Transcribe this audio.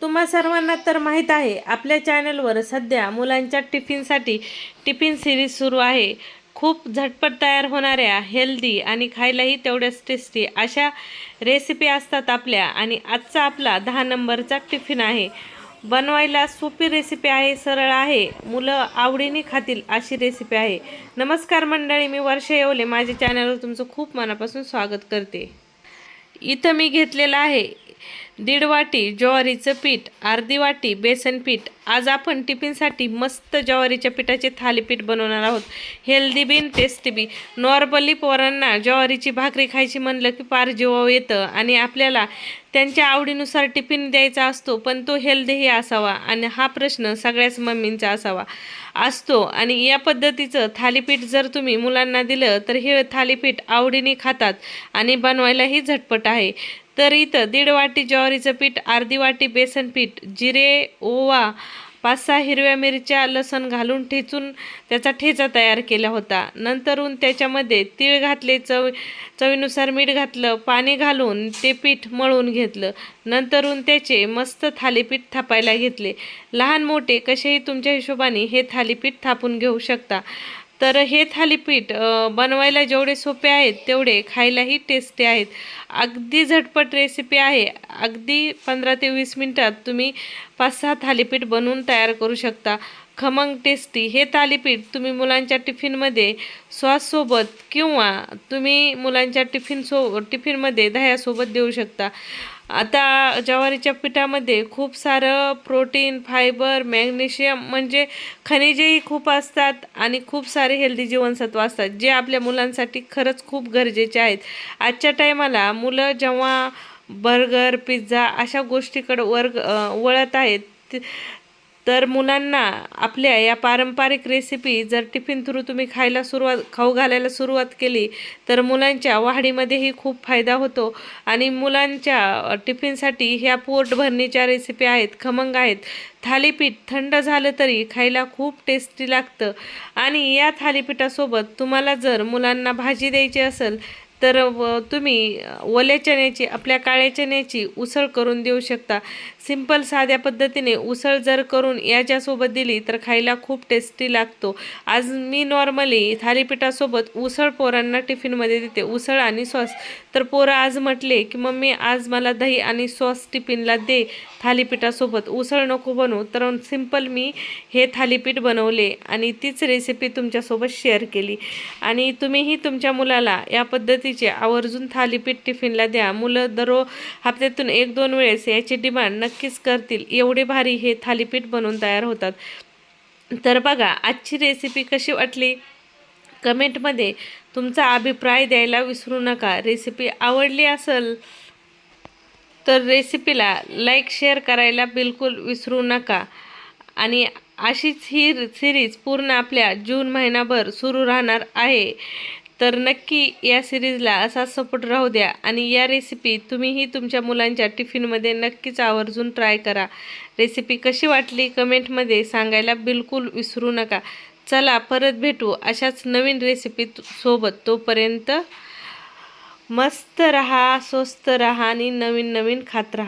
तुम्हा सर्वांना तर माहीत आहे, आपल्या चॅनलवर सध्या मुलांच्या टिफिनसाठी टिफिन सिरीज सुरू आहे. खूप झटपट तयार होणाऱ्या, हेल्दी आणि खायलाही तेवढ्याच टेस्टी अशा रेसिपी असतात आपल्या. आणि आजचा आपला 10 नंबरचा टिफिन आहे. बनवायला सोपी रेसिपी आहे, सरळ आहे, मुलं आवडीने खातील अशी रेसिपी आहे. नमस्कार मंडळी, मी वर्षा येवले, माझ्या चॅनलवर तुमचं खूप मनापासून स्वागत करते. इथं मी घेतलेलं आहे 1.5 वाटी ज्वारीचं पीठ, अर्धी वाटी बेसन पीठ. आज आपण टिफिनसाठी मस्त ज्वारीच्या पिठाचे थालीपीठ बनवणार आहोत. हेल्दी बी टेस्टी बी. नॉर्मली पोरांना ज्वारीची भाकरी खायची म्हणलं की फार जीवावर येतं आणि आपल्याला त्यांच्या आवडीनुसार टिफिन द्यायचा असतो, पण तो हेल्दीही असावा. आणि हा प्रश्न सगळ्याच मम्मींचा असतो. आणि या पद्धतीचं थालीपीठ जर तुम्ही मुलांना दिलं तर हे थालीपीठ आवडीने खातात आणि बनवायलाही झटपट आहे. तर इथं 1.5 वाटी ज्वारीचं पीठ, अर्धी वाटी बेसन पीठ, जिरे, ओवा, 5-6 हिरव्या मिरच्या, लसण घालून ठेचून त्याचा ठेचा तयार केला होता. नंतरून त्याच्यामध्ये तीळ घातले, चवीनुसार मीठ घातलं, पाणी घालून ते पीठ मळून घेतलं. नंतरून त्याचे मस्त थालीपीठ थापायला घेतले. लहान मोठे कसेही तुमच्या हिशोबाने हे थालीपीठ थापून घेऊ शकता. तर हे थालीपीठ बनवायला जेवढे सोपे आहेत तेवढे खायलाही टेस्टी आहेत. अगदी झटपट रेसिपी आहे. अगदी 15 ते 20 मिनटात तुम्ही 5-6 थालीपीठ बनवून तयार करू शकता. खमंग टेस्टी हे थालीपीठ तुम्ही मुलांच्या टिफिनमध्ये सॉससोबत किंवा तुम्ही मुलांच्या टिफिनमध्ये दह्यासोबत देऊ शकता. आता ज्वारीच्या पिठामध्ये खूप सारं प्रोटीन, फायबर, मॅग्नेशियम म्हणजे खनिजेही खूप असतात आणि खूप सारे हेल्दी जीवनसत्व असतात, जे आपल्या मुलांसाठी खरंच खूप गरजेचे आहेत. आजच्या टायमाला मुलं जेव्हा बर्गर, पिझ्झा अशा गोष्टीकडे वळत आहेत, तर मुलांना आपल्या या पारंपरिक रेसिपी जर टिफिन थ्रू तुम्ही खाऊ घालायला सुरुवात केली तर मुलांच्या वाढीमध्येही खूप फायदा होतो. आणि मुलांच्या टिफिनसाठी ह्या पोटभरणीच्या रेसिपी आहेत, खमंग आहेत. थालीपीठ थंड झालं तरी खायला खूप टेस्टी लागतं. आणि या थालीपीठासोबत तुम्हाला जर मुलांना भाजी द्यायची असेल तर तुम्ही ओल्या चण्याची, आपल्या काळ्या चण्याची उसळ करून देऊ शकता. सिंपल साध्या पद्धतीने उसळ जर करून याच्यासोबत दिली तर खायला खूप टेस्टी लागतो. आज मी नॉर्मली थालीपीठासोबत उसळ पोरांना टिफिनमध्ये देते, उसळ आणि सॉस. तर पोरं आज म्हटले की मम्मी आज मला दही आणि सॉस टिफिनला दे थालीपीठासोबत, उसळ नको बनवू. तर सिंपल मी हे थालीपीठ बनवले आणि तीच रेसिपी तुमच्यासोबत शेअर केली. आणि तुम्हीही तुमच्या मुलाला या पद्धतीचे आवर्जून थालीपीठ टिफिनला द्या. मुलं हप्त्यातून 1-2 वेळेस याची डिमांड नक्कीच करतील. एवढे भारी हे थालीपीठ बनवून तयार होतात. तर बघा, आजची रेसिपी कशी वाटली कमेंटमध्ये तुमचा अभिप्राय द्यायला विसरू नका. रेसिपी आवडली असेल तर रेसिपीला लाईक, शेअर करायला बिलकुल विसरू नका. आणि अशीच ही सिरीज पूर्ण आपल्या जून महिनाभर सुरू राहणार आहे. तर नक्की या सिरीजला असा सपोर्ट राहू द्या. आणि या रेसिपी तुम्हीही तुमच्या मुलांच्या टिफिनमध्ये नक्कीच आवर्जून ट्राय करा. रेसिपी कशी वाटली कमेंटमध्ये सांगायला बिलकुल विसरू नका. चला परत भेटू अशाच नवीन रेसिपी सोबत. तोपर्यंत मस्त रहा, स्वस्त रहा आणि नवीन नवीन खात रहा.